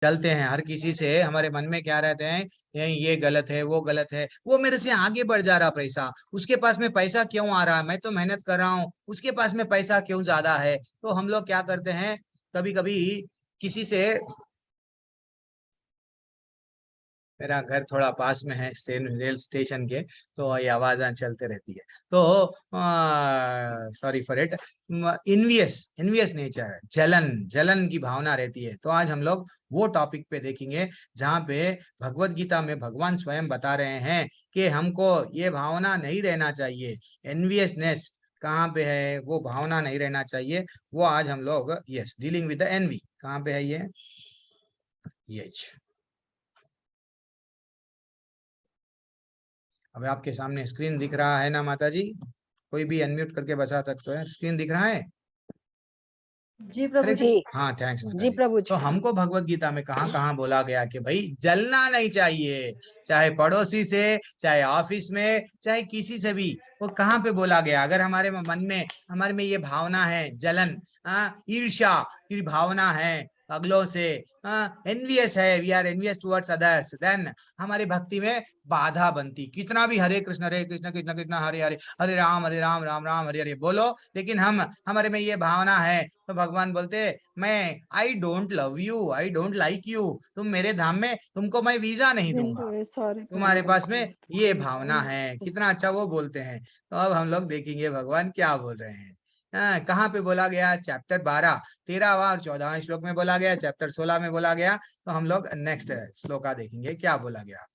चलते हैं हर किसी से, हमारे मन में क्या रहते हैं, ये गलत है, वो गलत है, वो मेरे से आगे बढ़ जा रहा पैसा, उसके पास में पैसा क्यों आ रहा है, मैं तो मेहनत कर रहा हूँ, उसके पास में पैसा क्यों ज्यादा है। तो हम लोग क्या करते हैं, कभी कभी किसी से, मेरा घर थोड़ा पास में है रेल स्टेशन के, तो ये आवाज़ चलते रहती है। तो सॉरी फॉर इट। इनवियस इनवियस नेचर, जलन जलन की भावना रहती है। तो आज हम लोग वो टॉपिक पे देखेंगे जहाँ पे भगवत गीता में भगवान स्वयं बता रहे हैं कि हमको ये भावना नहीं रहना चाहिए। एनवियसनेस कहाँ पे है, वो भावना नहीं रहना चाहिए। वो आज हम लोग, yes, dealing with the envy, कहाँ पे है ये। अब आपके सामने स्क्रीन दिख रहा है ना माता जी? कोई भी अनम्यूट करके बता सकते हैं, स्क्रीन दिख रहा है? जी अरे प्रभु जी। हाँ, थैंक्स माता जी जी। प्रभु तो जी। हमको भगवत गीता में कहाँ कहाँ बोला गया कि भाई जलना नहीं चाहिए, चाहे पड़ोसी से, चाहे ऑफिस में, चाहे किसी से भी। वो कहाँ पे बोला गया? अगर हमारे मन में, हमारे में ये भावना है जलन, ईर्ष्या की भावना है अगलों से, एनवियस है, we are envious towards others, then हमारी भक्ति में बाधा बनती। कितना भी हरे कृष्ण कृष्ण कृष्ण हरे हरे, हरे राम राम राम हरे हरे बोलो, लेकिन हम, हमारे में ये भावना है, तो भगवान बोलते, मैं I don't love you, I don't like you, तुम मेरे धाम में, तुमको मैं वीजा नहीं दूंगा, सॉरी तुम्हारे पास में ये भावना है। कितना अच्छा वो बोलते हैं। तो अब हम लोग देखेंगे भगवान क्या बोल रहे हैं। कहाँ पे बोला गया? चैप्टर 12 13वां और 14वां श्लोक में बोला गया, चैप्टर 16 में बोला गया। तो हम लोग नेक्स्ट श्लोका देखेंगे क्या बोला गया।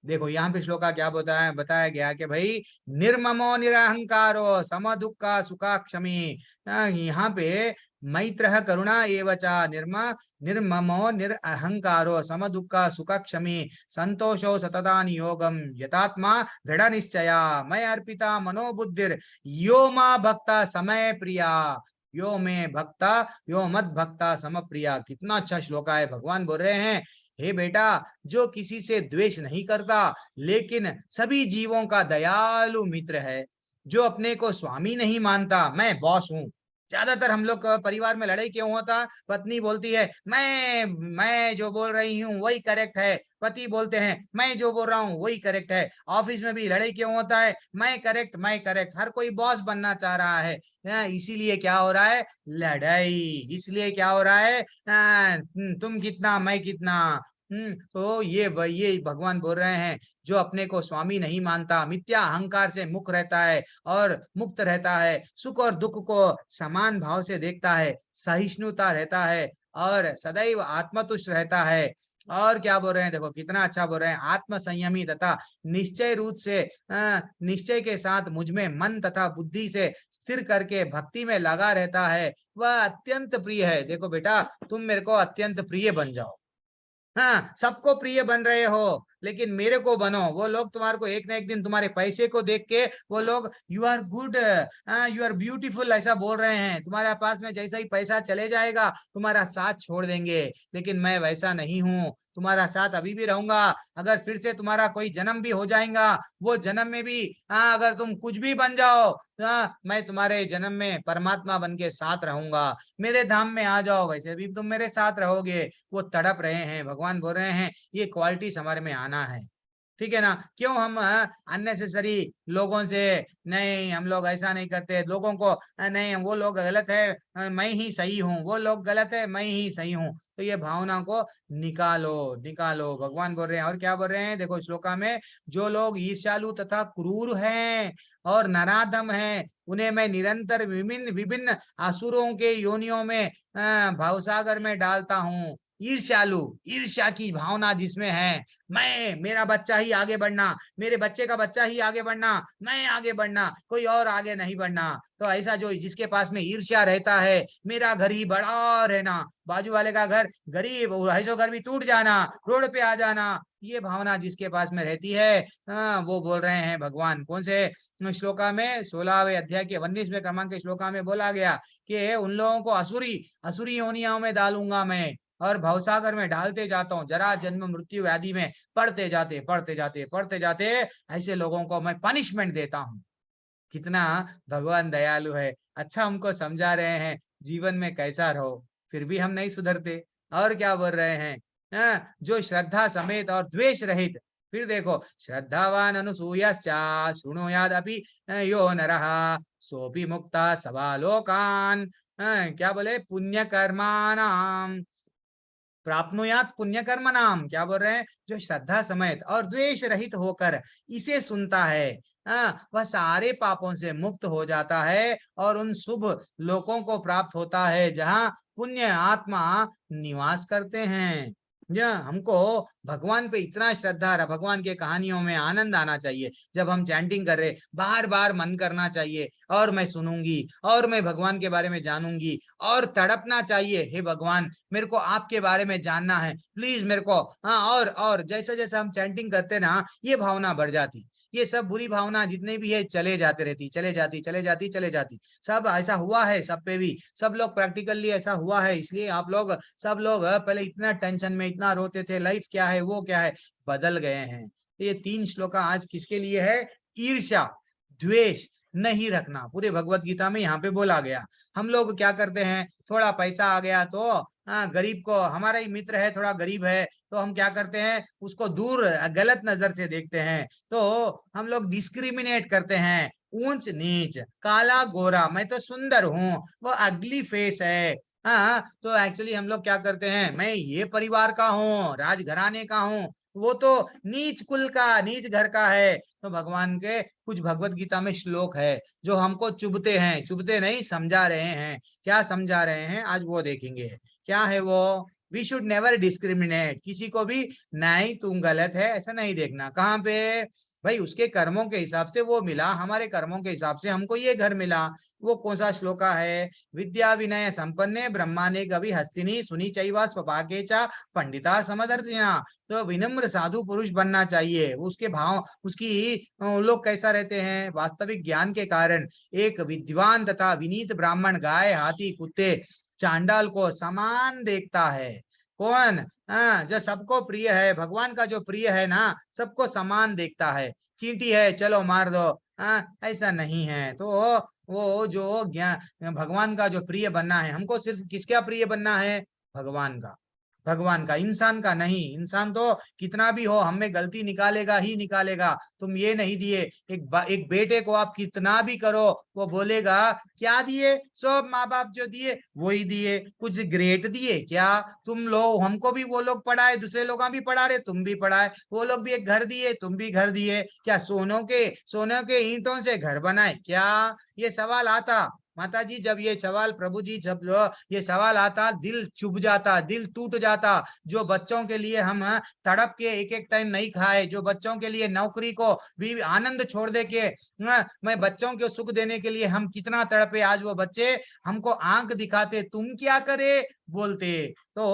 देखो यहाँ पे श्लोका क्या बताया गया कि भाई निर्ममो निरहंकारो सम दुक्खा सुखा क्षमी। यहाँ पे मैत्र करुणा एवचा निर्ममो निरहंकारो सम दुक्खा सुख क्षमी संतोषो सतता नियोगम यतात्मा दृढ़ निश्चया मैं अर्पिता मनोबुद्धिर यो मा भक्ता समय प्रिया, यो में भक्ता यो मत भक्ता सम प्रिया। कितना अच्छा श्लोका है। भगवान बोल रहे हैं, हे बेटा, जो किसी से द्वेष नहीं करता, लेकिन सभी जीवों का दयालु मित्र है, जो अपने को स्वामी नहीं मानता, मैं बॉस हूं। ज्यादातर हम लोग परिवार में लड़ाई क्यों होता? पत्नी बोलती है मैं जो बोल रही हूँ वही करेक्ट है, पति बोलते हैं मैं जो बोल रहा हूँ वही करेक्ट है। ऑफिस में भी लड़ाई क्यों होता है? मैं करेक्ट, हर कोई बॉस बनना चाह रहा है। इसीलिए क्या हो रहा है? लड़ाई। इसलिए क्या हो रहा है? तुम कितना मैं कितना। तो ये भगवान बोल रहे हैं, जो अपने को स्वामी नहीं मानता, मिथ्या अहंकार से मुक्त रहता है और मुक्त रहता है, सुख और दुख को समान भाव से देखता है, सहिष्णुता रहता है और सदैव आत्मतुष्ट रहता है। और क्या बोल रहे हैं, देखो कितना अच्छा बोल रहे हैं, आत्म संयमी तथा निश्चय रूप से निश्चय के साथ मुझ में मन तथा बुद्धि से स्थिर करके भक्ति में लगा रहता है, वह अत्यंत प्रिय है। देखो बेटा, तुम मेरे को अत्यंत प्रिय बन जाओ। हाँ, सबको प्रिय बन रहे हो, लेकिन मेरे को बनो। वो लोग तुम्हारे को एक ना एक दिन, तुम्हारे पैसे को देख के वो लोग you are good, you are beautiful ऐसा बोल रहे हैं। तुम्हारे पास में जैसा ही पैसा चले जाएगा, तुम्हारा साथ छोड़ देंगे। लेकिन मैं वैसा नहीं हूँ, तुम्हारा साथ अभी भी रहूंगा। अगर फिर से तुम्हारा कोई जन्म भी हो जाएगा, वो जन्म में भी, अगर तुम कुछ भी बन जाओ, मैं तुम्हारे जन्म में परमात्मा बन के साथ रहूंगा। मेरे धाम में आ जाओ, वैसे भी तुम मेरे साथ रहोगे। वो तड़प रहे हैं, भगवान बोल रहे हैं ये क्वालिटीज हमारे में आना है। ठीक है ना? क्यों हम अननेसेसरी लोगों से, नहीं हम लोग ऐसा नहीं करते, लोगों को नहीं वो लोग गलत है, मैं ही सही हूँ, वो लोग गलत है, मैं ही सही हूँ। तो ये भावना को निकालो निकालो, भगवान बोल रहे हैं। और क्या बोल रहे हैं देखो श्लोका में, जो लोग ईर्ष्यालु तथा क्रूर हैं और नराधम हैं, उन्हें मैं निरंतर विभिन्न विभिन्न असुरों के योनियों में भवसागर में डालता हूँ। ईर्ष्यालु, ईर्ष्या की भावना जिसमें है, मैं, मेरा बच्चा ही आगे बढ़ना, मेरे बच्चे का बच्चा ही आगे बढ़ना, मैं आगे बढ़ना, कोई और आगे नहीं बढ़ना। तो ऐसा जो जिसके पास में ईर्ष्या रहता है, मेरा घर ही बड़ा रहना, बाजू वाले का घर गरीब है, जो घर भी टूट जाना, रोड पे आ जाना, ये भावना जिसके पास में रहती है, वो बोल रहे हैं भगवान। कौन से श्लोका में? 16वें अध्याय के 19वें क्रमांक के श्लोका में बोला गया कि उन लोगों को असुरी असुरी योनियों में डालूंगा मैं, और भवसागर में डालते जाता हूँ, जरा जन्म मृत्यु व्याधि में पढ़ते जाते ऐसे लोगों को मैं पनिशमेंट देता हूँ। कितना भगवान दयालु है। अच्छा हमको समझा रहे हैं जीवन में कैसा रहो, फिर भी हम नहीं सुधरते। और क्या बोल रहे हैं, जो श्रद्धा समेत और द्वेष रहित। फिर देखो, श्रद्धावान अनुसूयश्चा शृणुयाद अपि यो नरः सोपि मुक्ता सवा लोकान। क्या बोले, पुण्य कर्माणाम प्राप्नुयात पुण्य कर्म नाम। क्या बोल रहे हैं, जो श्रद्धा समेत और द्वेष रहित होकर इसे सुनता है, वह सारे पापों से मुक्त हो जाता है और उन शुभ लोकों को प्राप्त होता है जहाँ पुण्य आत्मा निवास करते हैं। हमको भगवान पे इतना श्रद्धा रहा, भगवान के कहानियों में आनंद आना चाहिए। जब हम चैंटिंग कर रहे, बार बार मन करना चाहिए और मैं सुनूंगी और मैं भगवान के बारे में जानूंगी और तड़पना चाहिए, हे भगवान मेरे को आपके बारे में जानना है, प्लीज मेरे को। हाँ, और जैसे जैसे हम चैंटिंग करते ना, ये भावना बढ़ जाती। ये सब बुरी भावना जितने भी है चले जाते रहती, चले जाती, चले जाती, चले जाती। सब ऐसा हुआ है सब पे भी, सब लोग प्रैक्टिकली ऐसा हुआ है। इसलिए आप लोग, सब लोग पहले इतना टेंशन में इतना रोते थे, लाइफ क्या है वो क्या है, बदल गए हैं। ये 3 श्लोक आज किसके लिए है? ईर्ष्या द्वेष नहीं रखना, पूरे भगवत गीता में यहाँ पे बोला गया। हम लोग क्या करते हैं, थोड़ा पैसा आ गया तो गरीब को, हमारा ही मित्र है थोड़ा गरीब है तो हम क्या करते हैं, उसको दूर गलत नजर से देखते हैं। तो हम लोग डिस्क्रिमिनेट करते हैं, ऊंच नीच, काला गोरा, मैं तो सुंदर हूँ, वो अगली फेस है। हाँ, तो एक्चुअली हम लोग क्या करते हैं, मैं ये परिवार का हूँ, राजघराने का हूँ, वो तो नीच कुल का, नीच घर का है। तो भगवान के कुछ भगवत गीता में श्लोक है जो हमको चुभते हैं, चुभते नहीं, समझा रहे हैं। क्या समझा रहे हैं आज वो देखेंगे। क्या है वो? वी शुड नेवर डिस्क्रिमिनेट, किसी को भी नहीं तुम गलत है ऐसा नहीं देखना। कहाँ पे? भाई उसके कर्मों के हिसाब से वो मिला, हमारे कर्मों के हिसाब से हमको ये घर मिला। वो कौन सा श्लोका है? विद्या विनय संपन्ने ब्रह्माने कवि हस्तिनी सुनी चैवा स्वपाके चा पंडिता समदर्शिना। तो विनम्र साधु पुरुष बनना चाहिए। उसके भाव, उसकी लोग कैसा रहते हैं, वास्तविक ज्ञान के कारण एक विद्वान तथा विनीत ब्राह्मण गाय हाथी कुत्ते चांडाल को समान देखता है। कौन? जो सबको प्रिय है, भगवान का जो प्रिय है ना, सबको समान देखता है। चींटी है चलो मार दो, ऐसा नहीं है। तो वो जो ज्ञान, भगवान का जो प्रिय बनना है, हमको सिर्फ किसका प्रिय बनना है? भगवान का, भगवान का, इंसान का नहीं। इंसान तो कितना भी हो हम में गलती निकालेगा ही निकालेगा। तुम ये नहीं दिए, एक बेटे को आप कितना भी करो, वो बोलेगा क्या दिए, सब माँ बाप जो दिए वही दिए, कुछ ग्रेट दिए क्या? तुम लोग, हमको भी वो लोग पढ़ाए, दूसरे लोग भी पढ़ा रहे, तुम भी पढ़ाए, वो लोग भी एक घर दिए, तुम भी घर दिए क्या? सोनों के ईंटों से घर बनाए क्या? ये सवाल आता माता जी, जब ये सवाल, प्रभु जी जब ये सवाल आता, दिल चुभ जाता, दिल टूट जाता। जो बच्चों के लिए हम तड़प के एक एक टाइम नहीं खाए, जो बच्चों के लिए नौकरी को भी आनंद छोड़ दे के, मैं बच्चों को सुख देने के लिए हम कितना तड़पे, आज वो बच्चे हमको आंख दिखाते, तुम क्या करे बोलते। तो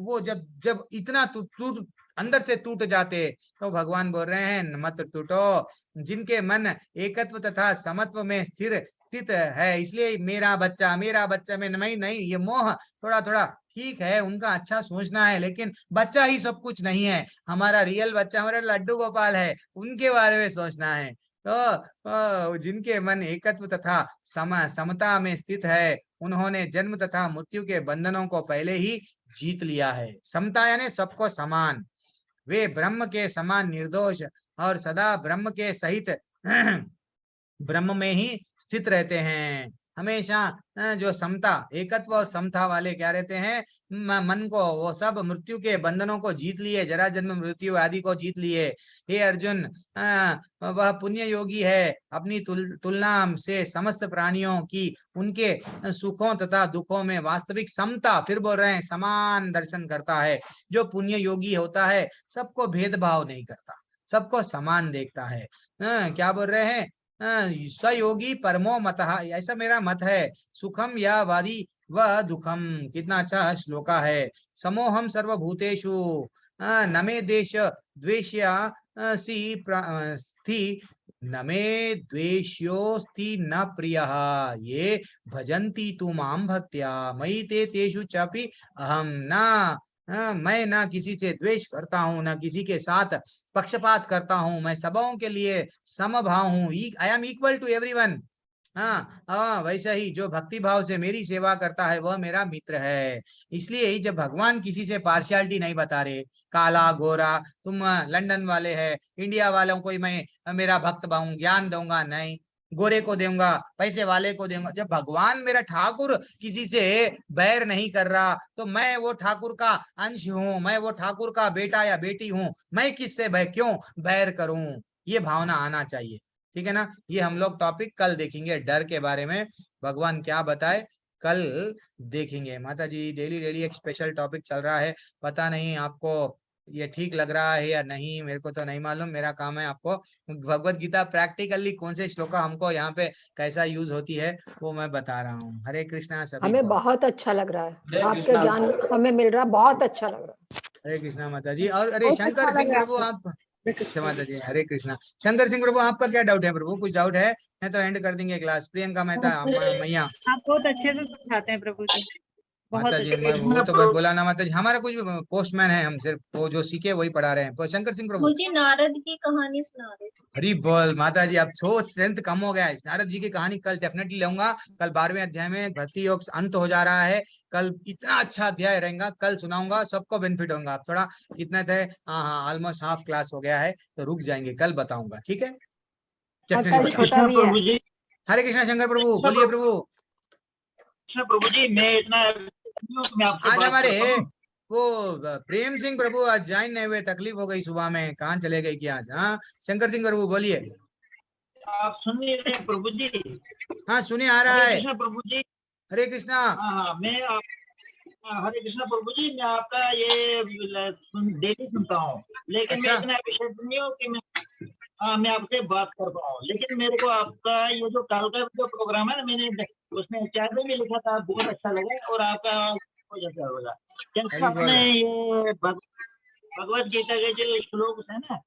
वो जब जब इतना टूट अंदर से टूट जाते, तो भगवान बोल रहे हैं मत टूटो, जिनके मन एकत्व तथा समत्व में स्थित है। इसलिए मेरा बच्चा में नहीं नहीं, ये मोह थोड़ा थोड़ा ठीक है, उनका अच्छा सोचना है, लेकिन बच्चा ही सब कुछ नहीं है। हमारा रियल बच्चा हमारा लड्डू गोपाल है, उनके बारे में सोचना है। तो जिनके मन एकत्व तथा समता में स्थित है, उन्होंने जन्म तथा मृत्यु के बंधनों को पहले ही जीत लिया है। समता यानी सबको समान, वे ब्रह्म के समान निर्दोष और सदा ब्रह्म के सहित ब्रह्म में ही स्थित रहते हैं। हमेशा जो समता, एकत्व और समता वाले क्या रहते हैं, मन को, वो सब मृत्यु के बंधनों को जीत लिए, जरा जन्म मृत्यु आदि को जीत लिए। हे अर्जुन, वह पुण्य योगी है, अपनी तुलना से समस्त प्राणियों की उनके सुखों तथा दुखों में वास्तविक समता, फिर बोल रहे हैं समान दर्शन करता है। जो पुण्य योगी होता है सबको भेदभाव नहीं करता, सबको समान देखता है। क्या बोल रहे हैं, स्वयोगी परमो मतः, ऐसा मेरा मत है। सुखम या वादी व दुखम, कितना अच्छा श्लोका है। समोहम सर्वभूतेषु न मे देश द्वेष्या स्थि न मे द्वेष्योस्ति न प्रियः ये भजन्ति तु मां भक्त्या मयि ते तेषु चापि अहम न। मैं ना किसी से द्वेष करता हूँ, ना किसी के साथ पक्षपात करता हूँ, मैं सबों के लिए समभाव हूँ। I am equal to everyone. हाँ हाँ, वैसा ही जो भक्ति भाव से मेरी सेवा करता है वह मेरा मित्र है। इसलिए ही जब भगवान किसी से पार्शियलिटी नहीं बता रहे, काला गोरा, तुम लंदन वाले है, इंडिया वालों को ही मैं मेरा भक्त बनूं, ज्ञान दूंगा नहीं, गोरे को दूंगा, पैसे वाले को दूंगा। जब भगवान मेरा ठाकुर किसी से बैर नहीं कर रहा, तो मैं वो ठाकुर का अंश हूँ, मैं वो ठाकुर का बेटा या बेटी हूँ, मैं किससे क्यों बैर करूं? ये भावना आना चाहिए। ठीक है ना। ये हम लोग टॉपिक कल देखेंगे, डर के बारे में भगवान क्या बताए कल देखेंगे। माता जी डेली डेली एक स्पेशल टॉपिक चल रहा है, पता नहीं आपको ये ठीक लग रहा है या नहीं, मेरे को तो नहीं मालूम। मेरा काम है आपको भगवत गीता प्रैक्टिकली कौन से श्लोका हमको यहाँ पे कैसा यूज होती है वो मैं बता रहा हूँ। हरे कृष्णा सभी हमें को। बहुत अच्छा लग रहा है, हरे आपका कृष्णा। ज्ञान हमें मिल रहा है, बहुत अच्छा लग रहा है। हरे कृष्णा माता जी। और अरे बहुत शंकर अच्छा लग सिंह रहा है प्रभु आपका। आप, अच्छा माता जी हरे कृष्णा। शंकर सिंह प्रभु आपका क्या डाउट है प्रभु? कुछ डाउट है? मैं तो एंड कर देंगे क्लास। प्रियंका मेहता मैया। आप बहुत अच्छे से समझाते हैं प्रभु जी, बहुत माता जी अच्छे। वो तो मैं बोला ना माता जी, हमारा कुछ पोस्टमैन है, हम सिर्फ वो जो सीखे वही पढ़ा रहे हैं। तो शंकर सिंह प्रभु। मुझे नारद की कहानी सुना रहे थे। हरी बोल माता जी, अब सो स्ट्रेंथ कम हो गया है। नारद जी की कहानी कल डेफिनेटली लूंगा। कल 12वें अध्याय में भक्ति योग अंत हो जा रहा है। कल इतना अच्छा अध्याय रहेगा, कल सुनाऊंगा, सबको बेनिफिट होगा। आप थोड़ा कितना थे, हाँ हाँ ऑलमोस्ट हाफ क्लास हो गया है, तो रुक जाएंगे, कल बताऊंगा। ठीक है, और डेफिनेटली कल बताऊंगा। छोटा भी है। प्रभु जी, हरे कृष्णा शंकर प्रभु, बोलिए प्रभु। प्रभु जी, मैं इतना मैं आपसे आज बात हमारे कर पाऊं? वो प्रेम सिंह प्रभु आज ज्वाइन नहीं हुए, तकलीफ हो गई सुबह में, कहाँ चले गए क्या आज? हाँ शंकर सिंह प्रभु बोलिए। आप सुन नहीं रहे प्रभु जी? हाँ सुने आ रहा हरे है। कृष्णा प्रभु जी। हरे कृष्णा। हाँ हाँ, हरे कृष्णा प्रभु जी, मैं आपका ये डेली सुनता हूँ, लेकिन मैं अच्छा इतना एफिशिएंट नहीं हूँ कि मैं आपसे बात कर पाऊँ। लेकिन मेरे को आपका ये जो कल का जो प्रोग्राम है ना, मैंने उसमें चैट में भी लिखा था, बहुत अच्छा लगा। और आपका बहुत अच्छा लगा जैसे हरी बोल। आपने ये भगवत गीता के जो श्लोक है ना,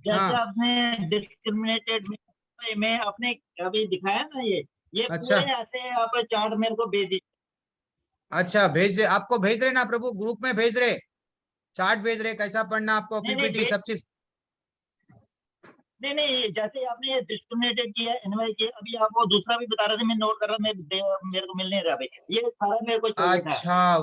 जैसे हाँ आपने डिस्क्रिमिनेटेड में आपने अभी दिखाया ना, ये अच्छा पूरे ऐसे आप चार्ट मेरे को भेज दीजिए। अच्छा, भेज रहे आपको, भेज रहे ना प्रभु, ग्रुप में भेज रहे, चार्ट भेज रहे, कैसा पढ़ना आपको, नहीं पीपीटी सब चीज। नहीं नहीं, जैसे आपने ये डिस्क्रिमिनेटेड किया, इन्वाइट किया, अभी आप वो दूसरा भी बता रहे थे, मैं नोट कर रहा, मेरे को मिल नहीं रहा भाई, ये सारा मेरे को चाहिए था। अच्छा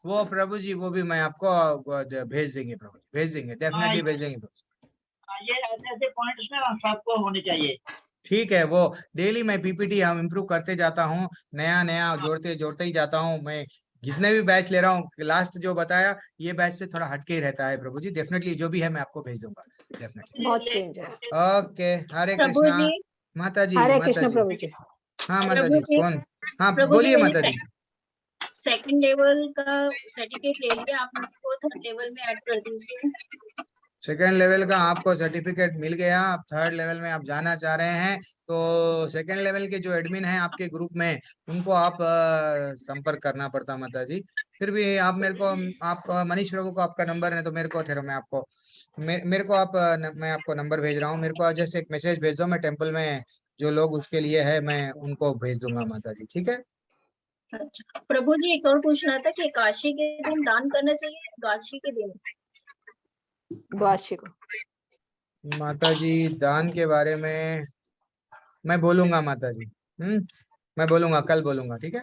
वो प्रभु जी, वो भी मैं आपको भेज देंगे प्रभु, भेज देंगे, डेफिनेटली भेज देंगे प्रभु। ये ऐसे ऐसे पॉइंट्स ना सबको होने चाहिए। ठीक है, वो डेली मैं पीपीटी हम इम्प्रूव करते जाता हूँ, नया नया जोड़ते जोड़ते ही जाता हूँ मैं। जितने भी बैच ले रहा हूँ, लास्ट जो बताया ये बैच से थोड़ा हटके ही रहता है प्रभु जी। डेफिनेटली जो भी है मैं आपको भेज दूंगा, डेफिनेटली। बहुत चेंज है। ओके, हरे प्रभु कृष्णा जी, माता जी। हरे माता कृष्ण जी, प्रभु जी। हाँ माता प्रभु जी जी, कौन? हाँ प्रभु जी, बोलिए मैंने माता जी। सेकंड लेवल का सर्टिफिकेट ले लिया, आप मेरे को थर्ड लेवल में ऐड कर दीजिए। सेकेंड लेवल का आपको सर्टिफिकेट मिल गया, आप थर्ड लेवल में आप जाना चाह रहे हैं, तो सेकेंड लेवल के जो एडमिन हैं आपके ग्रुप में, उनको आप संपर्क करना पड़ता माता जी। फिर भी आप मेरे को, आप मनीष प्रभु को आपका नंबर है तो मेरे को, ठहरो मैं आपको, मेरे को आप मैं आपको नंबर भेज रहा हूँ। मेरे को जैसे एक मैसेज भेज दो, मैं टेम्पल में जो लोग उसके लिए है मैं उनको भेज दूंगा माता जी। ठीक है। अच्छा प्रभु जी, एक और पूछना था कि एकादशी के दिन दान करना चाहिए, द्वादशी के दिन? द्वादशी को। माता जी दान के बारे में मैं बोलूंगा माता जी। मैं बोलूंगा, कल बोलूंगा, ठीक है,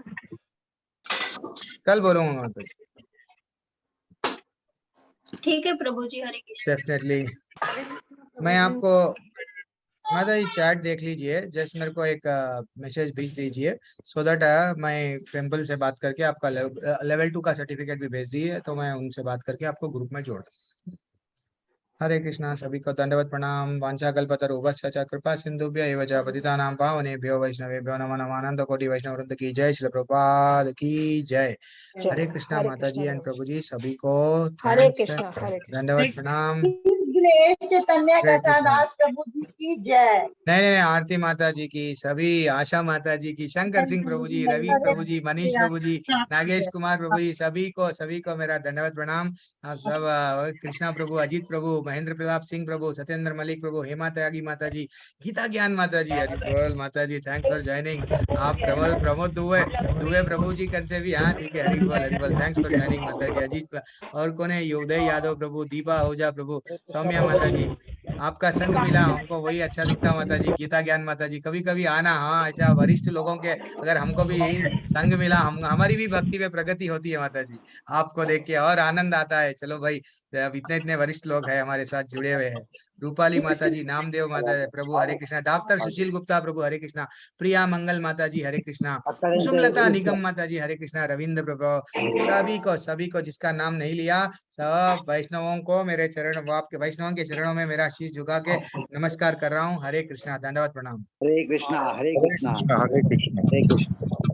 कल बोलूंगा माता जी। ठीक है प्रभु जी, हरे कृष्ण। डेफिनेटली मैं आपको, माता जी चैट देख लीजिए, जस्ट मेरे को एक मैसेज भेज दीजिए, सो दैट मैं टेम्पल से बात करके आपका लेवल 2 का सर्टिफिकेट भी भेज दिए, तो मैं उनसे बात करके आपको ग्रुप में जोड़ दूँ। हरे कृष्णा, सभी को दंडवत प्रणाम। वांछा कल्पतरुभ्यश्च च कृपा सिंधुभ्य एव च पतितानां पावनेभ्यो वैष्णवेभ्यो नमो नमः। आनंद कोटि वैष्णव वृंद की जय, श्री प्रभुपाद की जय। हरे कृष्णा हरे माता जी कृष्ण एंड प्रभु प्रभु जी, सभी को हरे थैंक्स, कृष्ण। हरे कृष्ण। धन्यवाद प्रणाम। गणेश चैतन्य हरे कथा कृष्णा। दास प्रभु जी की जय। नहीं नहीं नहीं, आरती माता जी की, सभी आशा माता जी की, शंकर सिंह प्रभु जी, रवि प्रभु जी, मनीष प्रभु जी, नागेश कुमार प्रभु जी, सभी को मेरा धन्यवाद प्रणाम। आप सब कृष्णा प्रभु, अजीत प्रभु, महेंद्र प्रताप सिंह प्रभु, सत्येंद्र मलिक प्रभु, हेमा त्यागी माता जी, गीता ज्ञान माता जी, हरि बोल माता जी, थैंक्स फॉर ज्वाइनिंग। आप प्रमोद प्रमोद दुबे दुबे प्रभु जी कल से भी, हाँ ठीक है, हरि बोल, थैंक्स फॉर ज्वाइनिंग माता जी। अजीत और कौन है? उदय यादव प्रभु, दीपा ओझा प्रभु, सौम्या माता जी, आपका संग मिला हमको, वही अच्छा दिखता माता जी। गीता ज्ञान माता जी, कभी कभी आना। हाँ, ऐसा वरिष्ठ लोगों के अगर हमको भी यही संग मिला, हम हमारी भी भक्ति में प्रगति होती है माता जी। आपको देख के और आनंद आता है। चलो भाई, अब इतने इतने वरिष्ठ लोग हैं हमारे साथ जुड़े हुए हैं। रूपाली माता जी, नामदेव माता जी, प्रभु हरे कृष्णा। डॉक्टर सुशील गुप्ता, प्रभु हरे कृष्णा। प्रिया मंगल माता जी, हरे कृष्णा। कुसुमलता निगम माता जी, हरे कृष्णा। रविंद्र प्रभु, सभी को जिसका नाम नहीं लिया, सब वैष्णवों को मेरे चरण, आपके वैष्णवों के चरणों में मेरा शीश झुका के नमस्कार कर रहा हूँ। हरे कृष्णा, दंडवत प्रणाम। हरे कृष्णा हरे कृष्णा हरे कृष्ण। हरे कृष्ण।